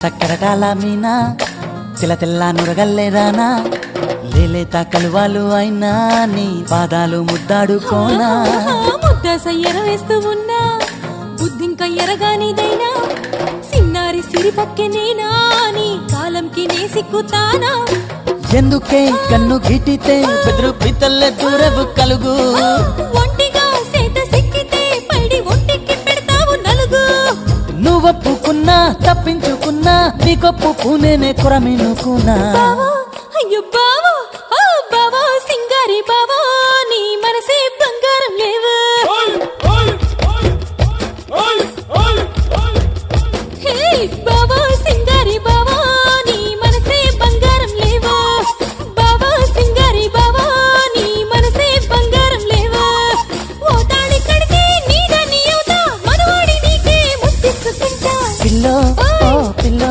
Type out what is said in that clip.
చక్కరటాల మీనా తెల్ల తెల్ల నురగల్లేదానా లేలేత కలువాలు అయినా నీ పాదాలు ముద్దాడుకోనా ముద్ద సయ్యర వేస్తూ ఉన్నా బుద్ధింక ఎరగానిదైనా సిన్నారి సిరిపక్కె నేనా నీ కాలంకి నే సిక్కుతానా ఎందుకే కన్ను గిటితే బెదురు పితల్లె దూరవు కలుగు ఒంటిగా సేత సిక్కితే పైడి ఒంటికి పెడతావు నలుగు నువ్వొప్పుకున్నా తప్పించుకున్నా నీకొప్పుకునేనే కొరమినుకున్నా బావా అయ్యో బావా ఓ బావా సింగారి బావా